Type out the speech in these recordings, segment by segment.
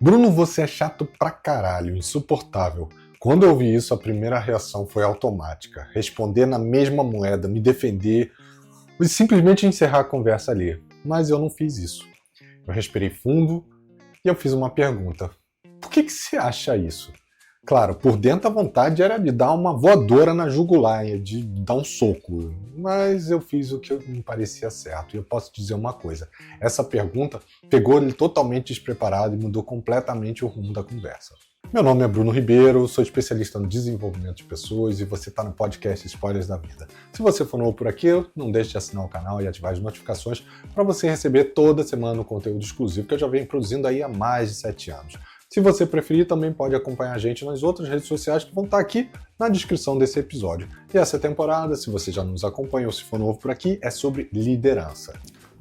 Bruno, você é chato pra caralho, insuportável. Quando eu ouvi isso, a primeira reação foi automática. Responder na mesma moeda, me defender e simplesmente encerrar a conversa ali. Mas eu não fiz isso. Eu respirei fundo e eu fiz uma pergunta. Por que você acha isso? Claro, por dentro a vontade era de dar uma voadora na jugular, de dar um soco. Mas eu fiz o que me parecia certo. E eu posso dizer uma coisa. Essa pergunta pegou ele totalmente despreparado e mudou completamente o rumo da conversa. Meu nome é Bruno Ribeiro, sou especialista no desenvolvimento de pessoas e você está no podcast Spoilers da Vida. Se você for novo por aqui, não deixe de assinar o canal e ativar as notificações para você receber toda semana o conteúdo exclusivo que eu já venho produzindo aí há mais de 7 anos. Se você preferir, também pode acompanhar a gente nas outras redes sociais que vão estar aqui na descrição desse episódio. E essa temporada, se você já nos acompanha ou se for novo por aqui, é sobre liderança.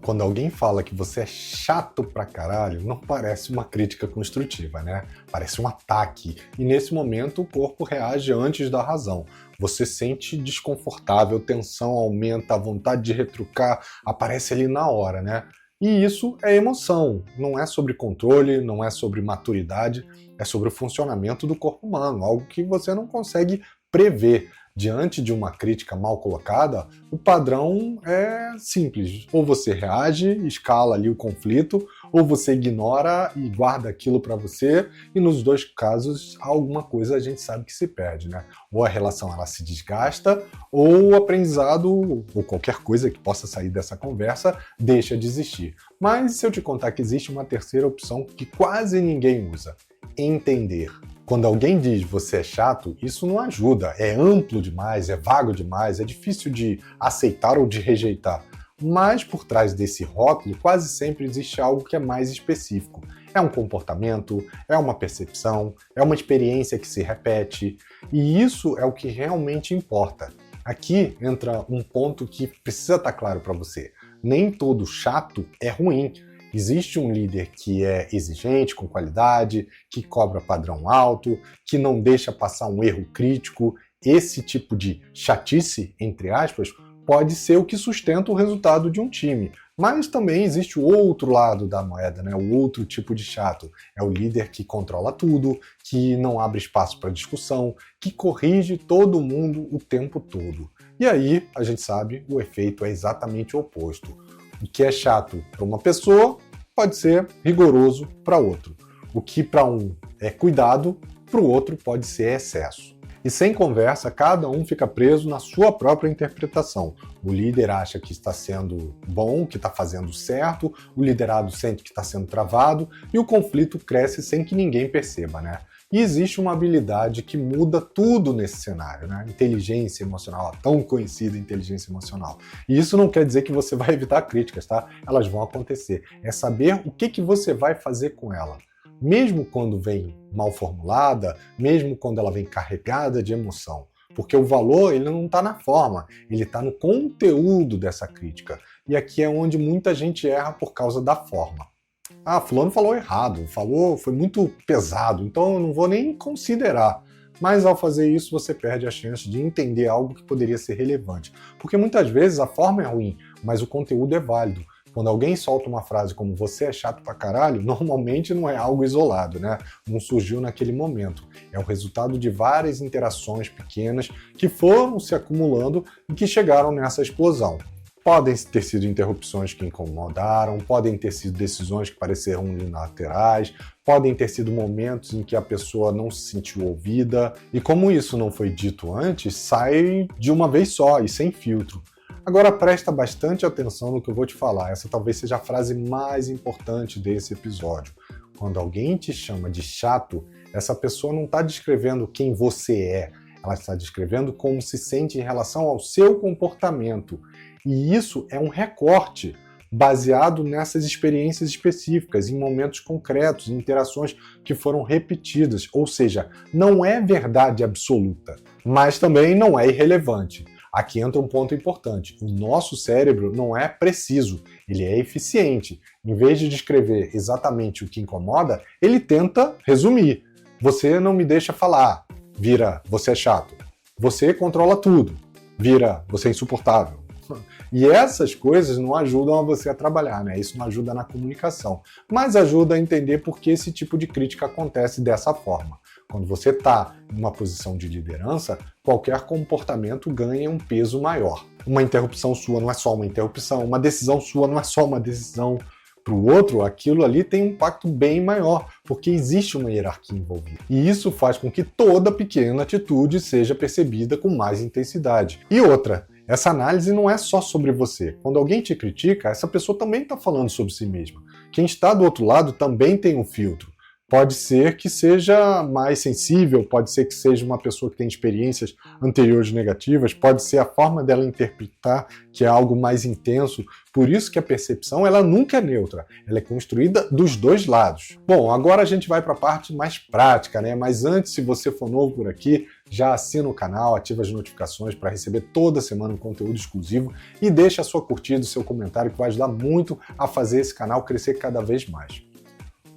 Quando alguém fala que você é chato pra caralho, não parece uma crítica construtiva, né? Parece um ataque. E nesse momento o corpo reage antes da razão. Você sente desconfortável, tensão aumenta, a vontade de retrucar aparece ali na hora, né? E isso é emoção, não é sobre controle, não é sobre maturidade, é sobre o funcionamento do corpo humano, algo que você não consegue prever. Diante de uma crítica mal colocada, o padrão é simples. Ou você reage, escala ali o conflito, ou você ignora e guarda aquilo para você, e nos dois casos, alguma coisa a gente sabe que se perde, né? Ou a relação ela se desgasta, ou o aprendizado, ou qualquer coisa que possa sair dessa conversa, deixa de existir. Mas se eu te contar que existe uma terceira opção que quase ninguém usa: entender. Quando alguém diz você é chato, isso não ajuda, é amplo demais, é vago demais, é difícil de aceitar ou de rejeitar. Mas por trás desse rótulo quase sempre existe algo que é mais específico. É um comportamento, é uma percepção, é uma experiência que se repete, e isso é o que realmente importa. Aqui entra um ponto que precisa estar claro para você. Nem todo chato é ruim. Existe um líder que é exigente, com qualidade, que cobra padrão alto, que não deixa passar um erro crítico. Esse tipo de chatice, entre aspas, pode ser o que sustenta o resultado de um time. Mas também existe o outro lado da moeda, né? O outro tipo de chato. É o líder que controla tudo, que não abre espaço para discussão, que corrige todo mundo o tempo todo. E aí, a gente sabe, o efeito é exatamente o oposto. O que é chato para uma pessoa pode ser rigoroso para outro. O que para um é cuidado, para o outro pode ser excesso. E sem conversa, cada um fica preso na sua própria interpretação. O líder acha que está sendo bom, que está fazendo certo, o liderado sente que está sendo travado e o conflito cresce sem que ninguém perceba, né? E existe uma habilidade que muda tudo nesse cenário, né? Inteligência emocional, a tão conhecida inteligência emocional. E isso não quer dizer que você vai evitar críticas, tá? Elas vão acontecer. É saber o que você vai fazer com ela. Mesmo quando vem mal formulada, mesmo quando ela vem carregada de emoção. Porque o valor ele não está na forma, ele está no conteúdo dessa crítica. E aqui é onde muita gente erra por causa da forma. Ah, fulano falou errado, foi muito pesado, então eu não vou nem considerar. Mas ao fazer isso, você perde a chance de entender algo que poderia ser relevante. Porque muitas vezes a forma é ruim, mas o conteúdo é válido. Quando alguém solta uma frase como você é chato pra caralho, normalmente não é algo isolado, né? Não surgiu naquele momento. É o resultado de várias interações pequenas que foram se acumulando e que chegaram nessa explosão. Podem ter sido interrupções que incomodaram, podem ter sido decisões que pareceram unilaterais, podem ter sido momentos em que a pessoa não se sentiu ouvida. E como isso não foi dito antes, sai de uma vez só e sem filtro. Agora presta bastante atenção no que eu vou te falar. Essa talvez seja a frase mais importante desse episódio. Quando alguém te chama de chato, essa pessoa não está descrevendo quem você é. Ela está descrevendo como se sente em relação ao seu comportamento. E isso é um recorte baseado nessas experiências específicas, em momentos concretos, em interações que foram repetidas. Ou seja, não é verdade absoluta, mas também não é irrelevante. Aqui entra um ponto importante. O nosso cérebro não é preciso, ele é eficiente. Em vez de descrever exatamente o que incomoda, ele tenta resumir. Você não me deixa falar, vira você é chato. Você controla tudo, vira você é insuportável. E essas coisas não ajudam a você a trabalhar, né? Isso não ajuda na comunicação, mas ajuda a entender por que esse tipo de crítica acontece dessa forma. Quando você está em uma posição de liderança, qualquer comportamento ganha um peso maior. Uma interrupção sua não é só uma interrupção, uma decisão sua não é só uma decisão. Para o outro, aquilo ali tem um impacto bem maior, porque existe uma hierarquia envolvida. E isso faz com que toda pequena atitude seja percebida com mais intensidade. E outra, essa análise não é só sobre você. Quando alguém te critica, essa pessoa também está falando sobre si mesma. Quem está do outro lado também tem um filtro. Pode ser que seja mais sensível, pode ser que seja uma pessoa que tem experiências anteriores negativas, pode ser a forma dela interpretar que é algo mais intenso. Por isso que a percepção ela nunca é neutra, ela é construída dos dois lados. Bom, agora a gente vai para a parte mais prática, né? Mas antes, se você for novo por aqui, já assina o canal, ativa as notificações para receber toda semana um conteúdo exclusivo e deixa a sua curtida, o seu comentário, que vai ajudar muito a fazer esse canal crescer cada vez mais.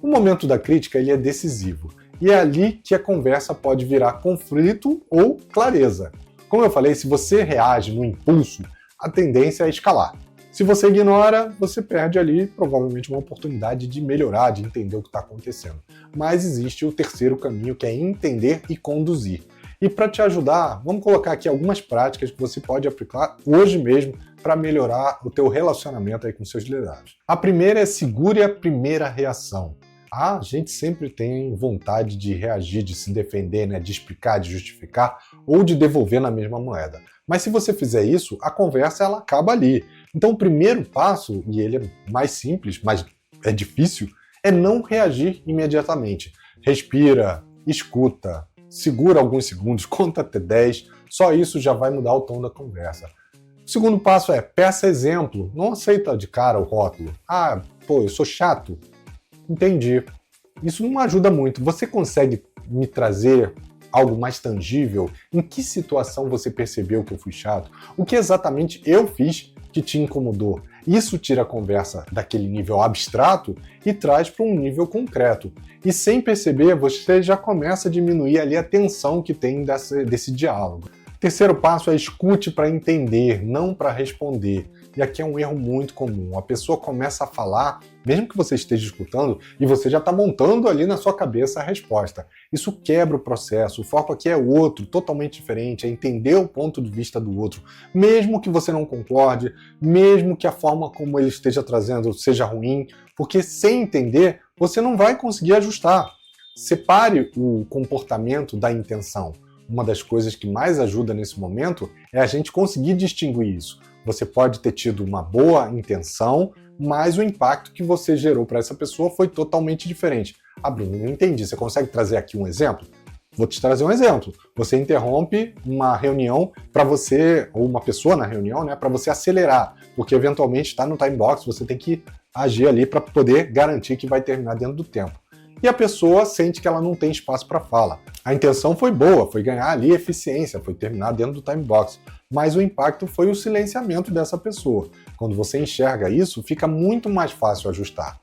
O momento da crítica ele é decisivo, e é ali que a conversa pode virar conflito ou clareza. Como eu falei, se você reage no impulso, a tendência é escalar. Se você ignora, você perde ali provavelmente uma oportunidade de melhorar, de entender o que está acontecendo. Mas existe o terceiro caminho, que é entender e conduzir. E para te ajudar, vamos colocar aqui algumas práticas que você pode aplicar hoje mesmo para melhorar o teu relacionamento aí com seus liderados. A primeira é segure a primeira reação. A gente sempre tem vontade de reagir, de se defender, né? De explicar, de justificar ou de devolver na mesma moeda. Mas se você fizer isso, a conversa ela acaba ali. Então o primeiro passo, e ele é mais simples, mas é difícil, é não reagir imediatamente. Respira, escuta, segura alguns segundos, conta até 10, só isso já vai mudar o tom da conversa. O segundo passo é peça exemplo, não aceita de cara o rótulo. Ah, pô, eu sou chato. Entendi. Isso não ajuda muito. Você consegue me trazer algo mais tangível? Em que situação você percebeu que eu fui chato? O que exatamente eu fiz que te incomodou? Isso tira a conversa daquele nível abstrato e traz para um nível concreto. E sem perceber, você já começa a diminuir ali a tensão que tem desse diálogo. Terceiro passo é escute para entender, não para responder. E aqui é um erro muito comum. A pessoa começa a falar, mesmo que você esteja escutando, e você já está montando ali na sua cabeça a resposta. Isso quebra o processo. O foco aqui é outro, totalmente diferente, é entender o ponto de vista do outro. Mesmo que você não concorde, mesmo que a forma como ele esteja trazendo seja ruim, porque sem entender, você não vai conseguir ajustar. Separe o comportamento da intenção. Uma das coisas que mais ajuda nesse momento é a gente conseguir distinguir isso. Você pode ter tido uma boa intenção, mas o impacto que você gerou para essa pessoa foi totalmente diferente. Ah, Bruno, não entendi. Você consegue trazer aqui um exemplo? Vou te trazer um exemplo. Você interrompe uma reunião para você, ou uma pessoa na reunião, né, para você acelerar, porque eventualmente está no time box, você tem que agir ali para poder garantir que vai terminar dentro do tempo. E a pessoa sente que ela não tem espaço para fala. A intenção foi boa, foi ganhar ali eficiência, foi terminar dentro do time box, mas o impacto foi o silenciamento dessa pessoa. Quando você enxerga isso, fica muito mais fácil ajustar.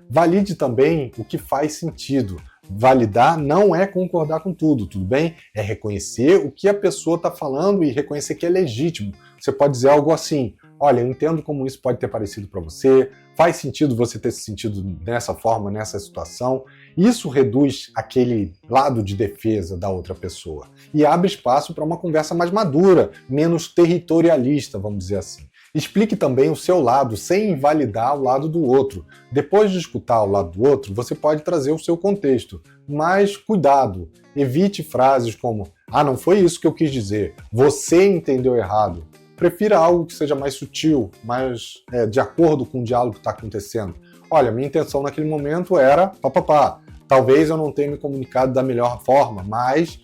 Valide também o que faz sentido. Validar não é concordar com tudo, tudo bem? É reconhecer o que a pessoa está falando e reconhecer que é legítimo. Você pode dizer algo assim: olha, eu entendo como isso pode ter parecido para você, faz sentido você ter se sentido dessa forma, nessa situação. Isso reduz aquele lado de defesa da outra pessoa e abre espaço para uma conversa mais madura, menos territorialista, vamos dizer assim. Explique também o seu lado, sem invalidar o lado do outro. Depois de escutar o lado do outro, você pode trazer o seu contexto. Mas cuidado, evite frases como "ah, não foi isso que eu quis dizer, você entendeu errado". Prefira algo que seja mais sutil, mais de acordo com o diálogo que está acontecendo. Olha, minha intenção naquele momento era papapá. Talvez eu não tenha me comunicado da melhor forma, mas...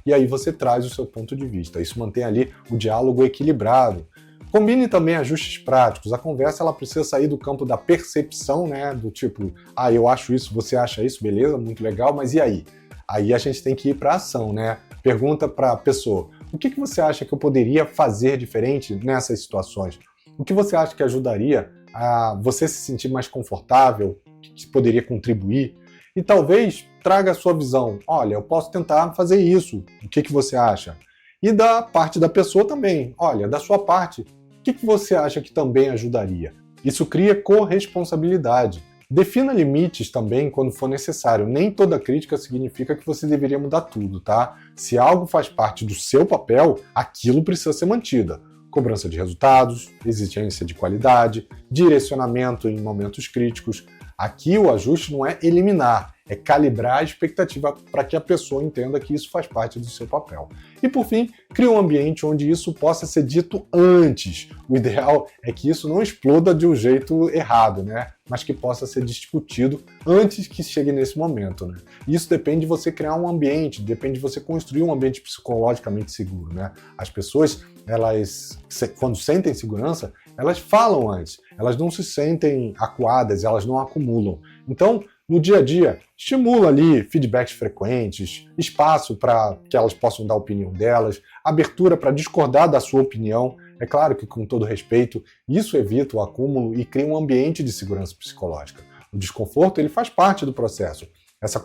E aí você traz o seu ponto de vista. Isso mantém ali o diálogo equilibrado. Combine também ajustes práticos. A conversa ela precisa sair do campo da percepção, né? Do tipo, ah, eu acho isso, você acha isso, beleza, muito legal, mas e aí? Aí a gente tem que ir para a ação, né? Pergunta para a pessoa, o que você acha que eu poderia fazer diferente nessas situações? O que você acha que ajudaria a você se sentir mais confortável, que poderia contribuir? E talvez traga a sua visão. Olha, eu posso tentar fazer isso. O que você acha? E da parte da pessoa também. Olha, da sua parte, O que você acha que também ajudaria? Isso cria corresponsabilidade. Defina limites também quando for necessário. Nem toda crítica significa que você deveria mudar tudo, tá? Se algo faz parte do seu papel, aquilo precisa ser mantido. Cobrança de resultados, exigência de qualidade, direcionamento em momentos críticos. Aqui o ajuste não é eliminar, é calibrar a expectativa para que a pessoa entenda que isso faz parte do seu papel. E por fim, cria um ambiente onde isso possa ser dito antes. O ideal é que isso não exploda de um jeito errado, né? Mas que possa ser discutido antes que chegue nesse momento, né? Isso depende de você criar um ambiente, depende de você construir um ambiente psicologicamente seguro, né? As pessoas, elas, quando sentem segurança, elas falam antes, elas não se sentem acuadas, elas não acumulam. Então, no dia a dia, estimula ali feedbacks frequentes, espaço para que elas possam dar a opinião delas, abertura para discordar da sua opinião. É claro que, com todo respeito, isso evita o acúmulo e cria um ambiente de segurança psicológica. O desconforto, ele faz parte do processo. Essas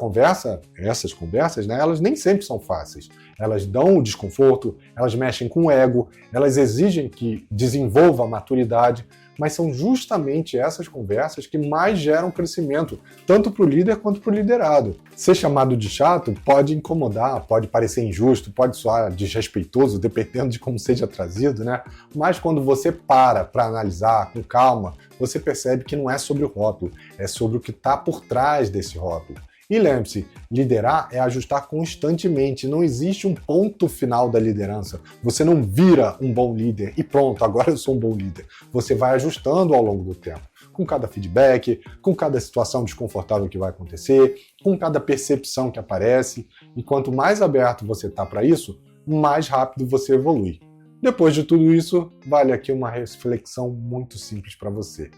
conversas, né, elas nem sempre são fáceis. Elas dão o desconforto, elas mexem com o ego, elas exigem que desenvolva a maturidade, mas são justamente essas conversas que mais geram crescimento, tanto para o líder quanto para o liderado. Ser chamado de chato pode incomodar, pode parecer injusto, pode soar desrespeitoso, dependendo de como seja trazido, né? Mas quando você para analisar com calma, você percebe que não é sobre o rótulo, é sobre o que está por trás desse rótulo. E lembre-se, liderar é ajustar constantemente, não existe um ponto final da liderança. Você não vira um bom líder e pronto, agora eu sou um bom líder. Você vai ajustando ao longo do tempo, com cada feedback, com cada situação desconfortável que vai acontecer, com cada percepção que aparece. E quanto mais aberto você está para isso, mais rápido você evolui. Depois de tudo isso, vale aqui uma reflexão muito simples para você.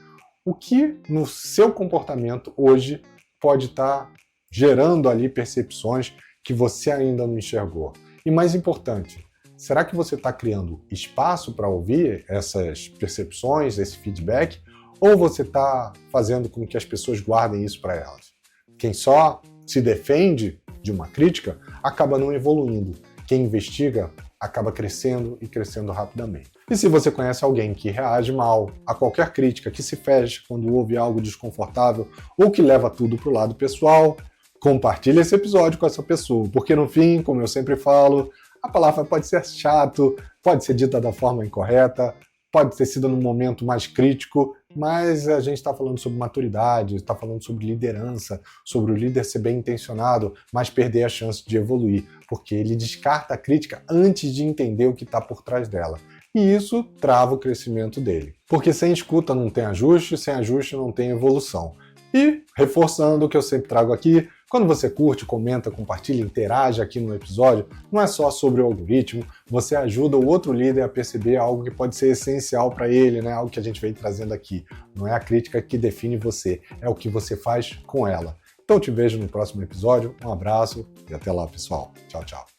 O que no seu comportamento hoje pode estar gerando ali percepções que você ainda não enxergou? E mais importante, será que você está criando espaço para ouvir essas percepções, esse feedback, ou você está fazendo com que as pessoas guardem isso para elas? Quem só se defende de uma crítica acaba não evoluindo. Quem investiga acaba crescendo e crescendo rapidamente. E se você conhece alguém que reage mal a qualquer crítica, que se fecha quando ouve algo desconfortável ou que leva tudo para o lado pessoal, compartilhe esse episódio com essa pessoa, porque no fim, como eu sempre falo, a palavra pode ser chato, pode ser dita da forma incorreta, pode ter sido num momento mais crítico, mas a gente está falando sobre maturidade, está falando sobre liderança, sobre o líder ser bem intencionado, mas perder a chance de evoluir, porque ele descarta a crítica antes de entender o que está por trás dela. E isso trava o crescimento dele. Porque sem escuta não tem ajuste, sem ajuste não tem evolução. E, reforçando o que eu sempre trago aqui, quando você curte, comenta, compartilha, interage aqui no episódio, não é só sobre o algoritmo, você ajuda o outro líder a perceber algo que pode ser essencial para ele, né? Algo que a gente vem trazendo aqui. Não é a crítica que define você, é o que você faz com ela. Então te vejo no próximo episódio, um abraço e até lá, pessoal. Tchau, tchau.